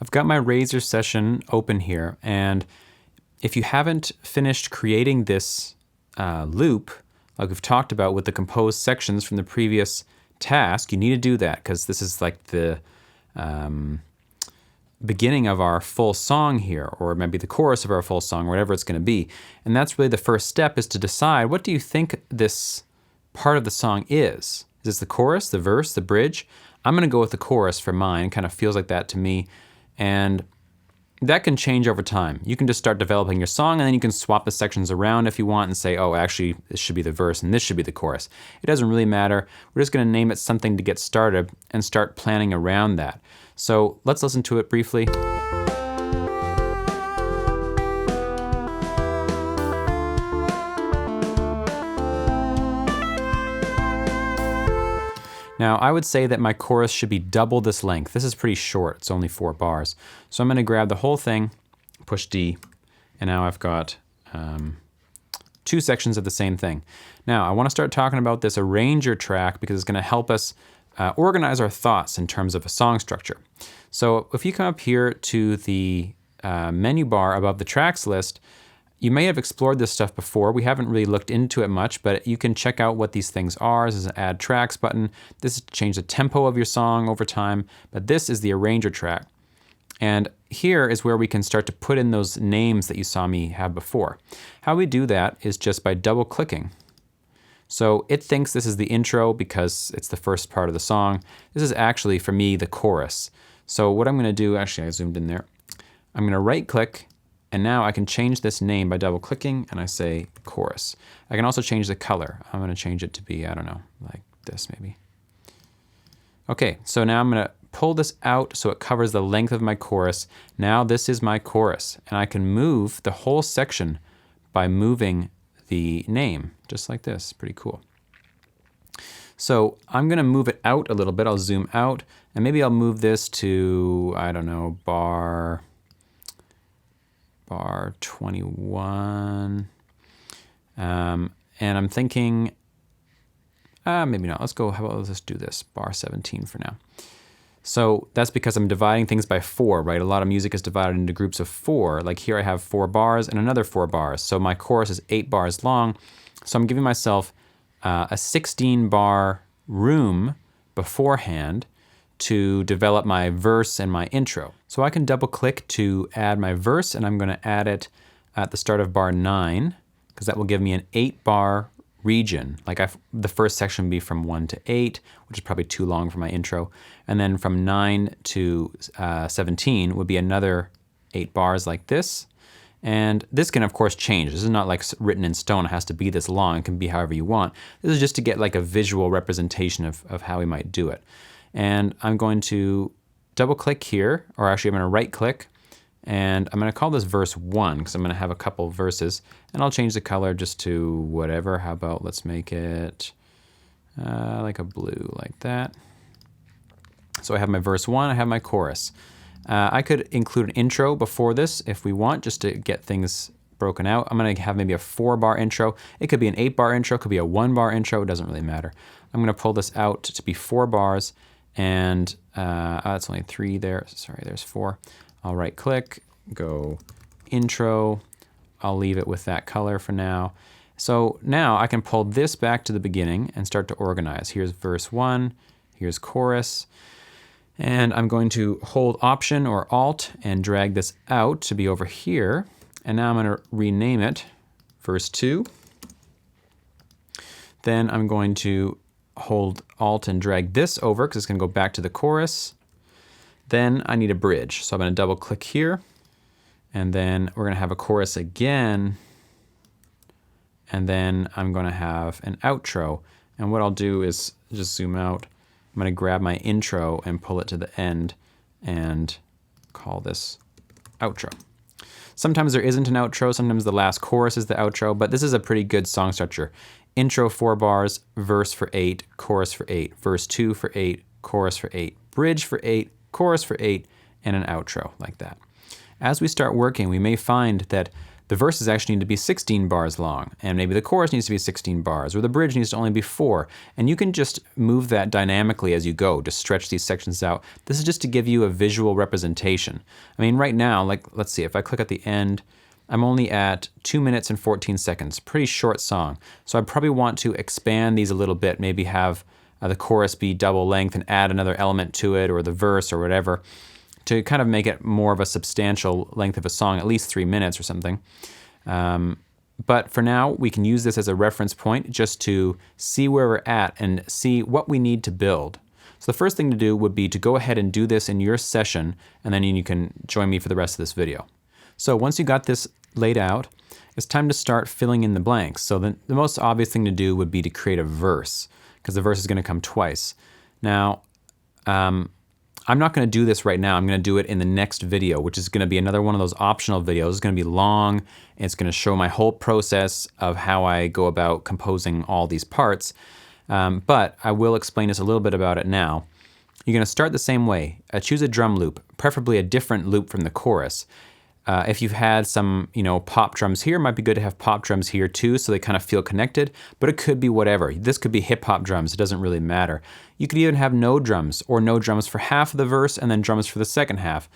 I've got my Razor session open here, and if you haven't finished creating this loop, like we've talked about with the composed sections from the previous task, you need to do that because this is like the beginning of our full song here, or maybe the chorus of our full song, whatever it's going to be. And that's really the first step, is to decide, what do you think this part of the song is? Is this the chorus, the verse, the bridge? I'm going to go with the chorus for mine. It kind of feels like that to me. And that can change over time. You can just start developing your song, and then you can swap the sections around if you want and say, oh, actually, this should be the verse and this should be the chorus. It doesn't really matter. We're just going to name it something to get started and start planning around that. So let's listen to it briefly. Now, I would say that my chorus should be double this length. This is pretty short. It's only 4 bars. So I'm going to grab the whole thing, push D, and now I've got 2 sections of the same thing. Now, I want to start talking about this arranger track because it's going to help us organize our thoughts in terms of a song structure. So if you come up here to the menu bar above the tracks list, you may have explored this stuff before. We haven't really looked into it much, but you can check out what these things are. This is an add tracks button. This is to change the tempo of your song over time, but this is the arranger track. And here is where we can start to put in those names that you saw me have before. How we do that is just by double clicking. So it thinks this is the intro because it's the first part of the song. This is actually, for me, the chorus. So what I'm going to do, actually I zoomed in there, I'm going to right click, and now I can change this name by double clicking, and I say chorus. I can also change the color. I'm going to change it to be, I don't know, like this maybe. Okay, so now I'm going to pull this out so it covers the length of my chorus. Now this is my chorus, and I can move the whole section by moving the name, just like this. Pretty cool. So I'm going to move it out a little bit. I'll zoom out, and maybe I'll move this to, I don't know, bar 21. And I'm thinking, maybe not. Let's go, how about let's do this, bar 17 for now. So that's because I'm dividing things by 4, right? A lot of music is divided into groups of 4. Like here I have 4 bars and another 4 bars. So my chorus is 8 bars long. So I'm giving myself a 16 bar room beforehand to develop my verse and my intro. So I can double click to add my verse, and I'm going to add it at the start of bar 9, because that will give me an 8 bar region. Like the first section would be from 1 to 8, which is probably too long for my intro. And then from 9 to 17 would be another 8 bars like this. And this can, of course, change. This is not like written in stone. It has to be this long. It can be however you want. This is just to get like a visual representation of how we might do it. And I'm going to double click here, or actually I'm going to right click, and I'm going to call this verse 1 because I'm going to have a couple verses, and I'll change the color just to whatever. How about let's make it like a blue, like that. So I have my verse 1, I have my chorus. I could include an intro before this if we want, just to get things broken out. I'm going to have maybe a 4 bar intro. It could be an 8 bar intro, it could be a 1 bar intro, it doesn't really matter. I'm going to pull this out to be 4 bars, and it's only 3 there. Sorry, there's 4. I'll right click, go intro. I'll leave it with that color for now. So now I can pull this back to the beginning and start to organize. Here's verse 1, here's chorus. And I'm going to hold Option or Alt and drag this out to be over here. And now I'm going to rename it verse 2. Then I'm going to hold Alt and drag this over because it's going to go back to the chorus. Then I need a bridge. So I'm going to double click here. And then we're going to have a chorus again. And then I'm going to have an outro. And what I'll do is just zoom out. I'm going to grab my intro and pull it to the end and call this outro. Sometimes there isn't an outro, sometimes the last chorus is the outro, but this is a pretty good song structure. Intro 4 bars, verse for 8, chorus for 8, verse 2 for 8, chorus for 8, bridge for 8, chorus for 8, and an outro like that. As we start working, we may find that the verses actually need to be 16 bars long, and maybe the chorus needs to be 16 bars, or the bridge needs to only be 4. And you can just move that dynamically as you go, just stretch these sections out. This is just to give you a visual representation. I mean, right now, like, let's see, if I click at the end, I'm only at 2 minutes and 14 seconds, pretty short song. So I probably want to expand these a little bit, maybe have the chorus be double length and add another element to it, or the verse or whatever, to kind of make it more of a substantial length of a song, at least 3 minutes or something. But for now, we can use this as a reference point just to see where we're at and see what we need to build. So the first thing to do would be to go ahead and do this in your session, and then you can join me for the rest of this video. So once you got this laid out, it's time to start filling in the blanks. So the most obvious thing to do would be to create a verse, because the verse is going to come twice. Now, I'm not going to do this right now. I'm going to do it in the next video, which is going to be another one of those optional videos. It's going to be long, and it's going to show my whole process of how I go about composing all these parts. But I will explain just a little bit about it now. You're going to start the same way. Choose a drum loop, preferably a different loop from the chorus. If you've had some, pop drums here, it might be good to have pop drums here too, so they kind of feel connected, but it could be whatever. This could be hip hop drums, it doesn't really matter. You could even have no drums, or no drums for half of the verse and then drums for the second half.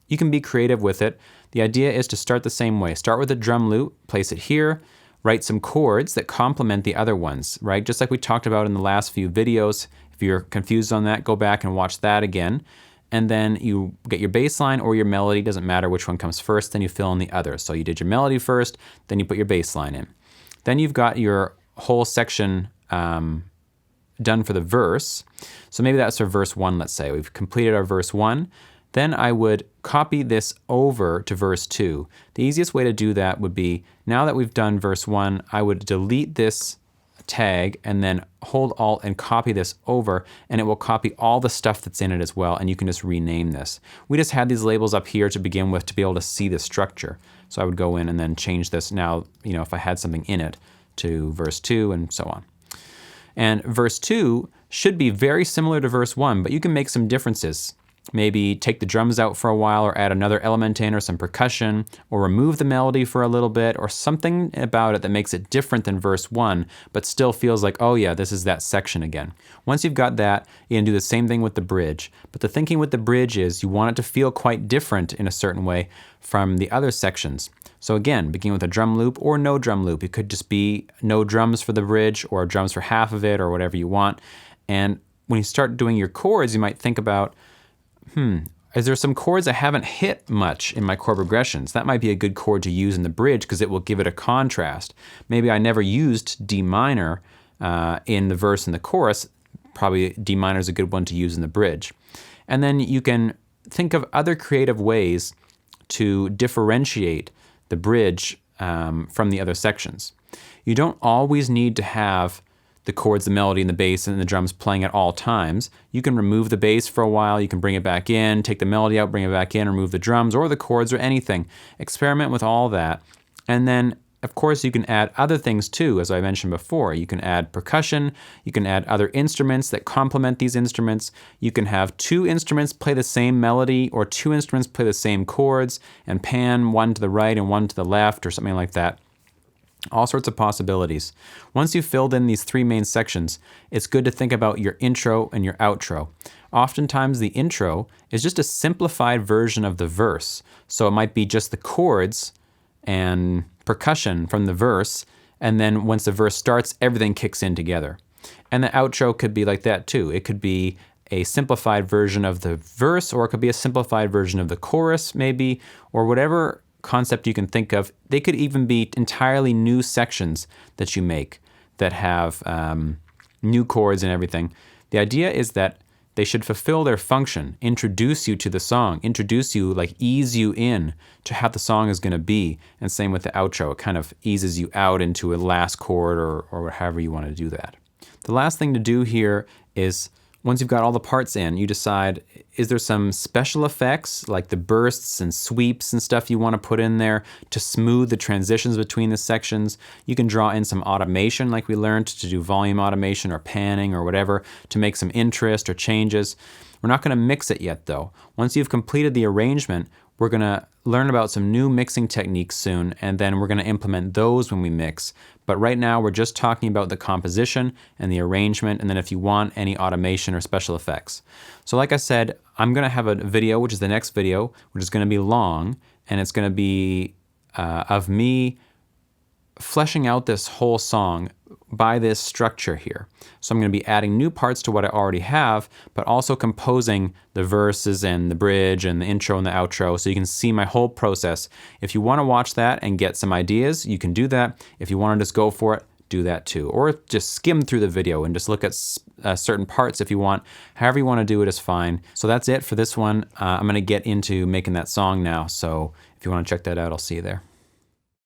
You can be creative with it. The idea is to start the same way. Start with a drum loop, place it here, write some chords that complement the other ones, right? Just like we talked about in the last few videos. If you're confused on that, go back and watch that again. And then you get your bass line or your melody, doesn't matter which one comes first, then you fill in the other. So you did your melody first, then you put your bass line in. Then you've got your whole section done for the verse. So maybe that's our verse 1, let's say. We've completed our verse 1. Then I would copy this over to verse 2. The easiest way to do that would be, now that we've done verse 1, I would delete this tag and then hold Alt and copy this over, and it will copy all the stuff that's in it as well, and you can just rename this. We just had these labels up here to begin with to be able to see the structure. So I would go in and then change this now, if I had something in it, to verse 2 and so on. And verse 2 should be very similar to verse 1, but you can make some differences. Maybe take the drums out for a while, or add another element in, or some percussion, or remove the melody for a little bit, or something about it that makes it different than verse 1, but still feels like, oh yeah, this is that section again. Once you've got that, you can do the same thing with the bridge. But the thinking with the bridge is you want it to feel quite different in a certain way from the other sections. So again, begin with a drum loop or no drum loop. It could just be no drums for the bridge, or drums for half of it, or whatever you want. And when you start doing your chords, you might think about, is there some chords I haven't hit much in my chord progressions? That might be a good chord to use in the bridge because it will give it a contrast. Maybe I never used D minor in the verse and the chorus. Probably D minor is a good one to use in the bridge. And then you can think of other creative ways to differentiate the bridge from the other sections. You don't always need to have the chords, the melody, and the bass and the drums playing at all times. You can remove the bass for a while, you can bring it back in, take the melody out, bring it back in, remove the drums or the chords or anything. Experiment with all that. And then, of course, you can add other things too, as I mentioned before. You can add percussion, you can add other instruments that complement these instruments. You can have 2 instruments play the same melody, or 2 instruments play the same chords, and pan one to the right and one to the left, or something like that. All sorts of possibilities. Once you've filled in these 3 main sections, it's good to think about your intro and your outro. Oftentimes the intro is just a simplified version of the verse. So it might be just the chords and percussion from the verse, and then once the verse starts, everything kicks in together. And the outro could be like that too. It could be a simplified version of the verse, or it could be a simplified version of the chorus maybe, or whatever concept you can think of. They could even be entirely new sections that you make that have new chords and everything. The idea is that they should fulfill their function, introduce you to the song, introduce you, like ease you in to how the song is going to be. And same with the outro, it kind of eases you out into a last chord, or however you want to do that. The last thing to do here is, once you've got all the parts in, you decide, is there some special effects like the bursts and sweeps and stuff you want to put in there to smooth the transitions between the sections? You can draw in some automation like we learned to do volume automation or panning or whatever to make some interest or changes. We're not going to mix it yet though. Once you've completed the arrangement, we're going to learn about some new mixing techniques soon, and then we're going to implement those when we mix. But right now we're just talking about the composition and the arrangement, and then if you want any automation or special effects. So like I said, I'm going to have a video, which is the next video, which is going to be long, and it's going to be of me fleshing out this whole song by this structure here. So I'm going to be adding new parts to what I already have, but also composing the verses and the bridge and the intro and the outro so you can see my whole process. If you want to watch that and get some ideas, you can do that. If you want to just go for it, do that too. Or just skim through the video and just look at certain parts if you want. However you want to do it is fine. So that's it for this one. I'm going to get into making that song now. So if you want to check that out, I'll see you there.